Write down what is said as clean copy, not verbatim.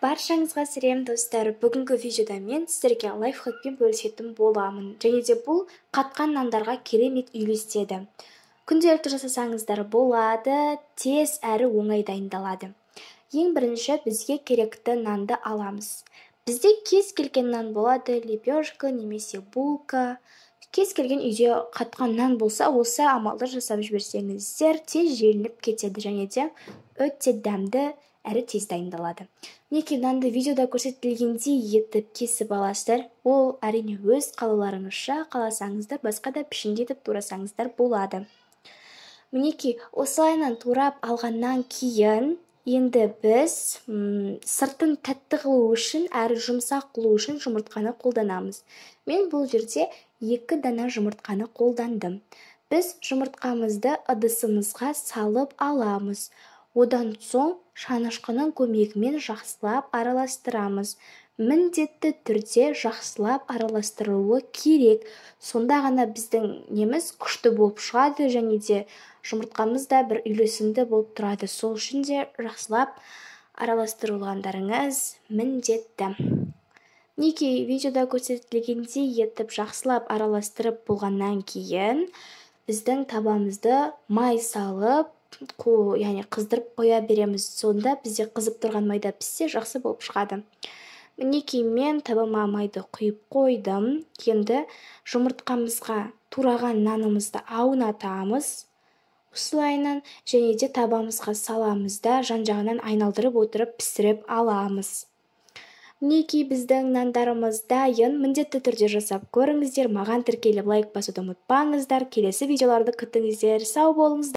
Баршаңызға сәлем достар. Бүгінгі видеода мен сіздерге лайфхакпен бөлісетін боламын. Және де бұл қатқан нандарға керемет үйлеседі. Күнделікті жасасаңыздар болады, тез әрі оңай дайындалады. Ең бірінші бізге керекті нанды аламыз. Бізде кез келген нан болады, лепешка немесе булка. Кез келген үйде қатқан нан болса, осы амалды жасап жіберсеңіздер, тез желініп кетеді және де өте дәмді әрі тез дайындалады. Неке нанды видеода көрсетілгендей етіп кесіп аласыздар. Ол әрине өз қалаларыңызша, қаласаңыздар басқа да пішінде етіп турасаңыздар болады. Мінеки осылайынан турап алғаннан кейін енді біз сыртын тәтті қылу үшін әрі жұмсақ қылу үшін жұмыртқаны қолданамыз. Мен бұл жерде 2 дана жұмыртқаны қолдандым. Біз жұмыртқамызды ыдысымызға салып аламыз. Одан соң шанышқының көмегімен жақсылап араластырамыз. Міндетті түрде жақсылап араластырылуы керек. Сонда ғана біздің неміз күшті болып шығады және де жұмыртқамыз да бір үйлесімді болып тұрады. Сол үшін де жақсылап араластырылғандарыңыз міндетті. Неке видеода көрсетілгендей етіп жақсылап араластырып болғаннан кейін біздің табамызды май салып яғни қыздырып қоя береміз. Сонда бізде қызып тұрған майда піссе жақсы болып шығады. Мінеки мен табама майды құйып қойдым. Енді жұмыртқамызға тураған нанымызды аунатамыз. Осылайынан және де табамызға саламыз да жан-жағынан айналдырып отырып пісіріп аламыз. Мінеки біздің нандарымыз дайын. Міндетті түрде жасап көріңіздер. Маған тіркеліп лайк басуды ұмытпаңыздар. Келесі видеоларды күтіңіздер. Сау болыңыздар.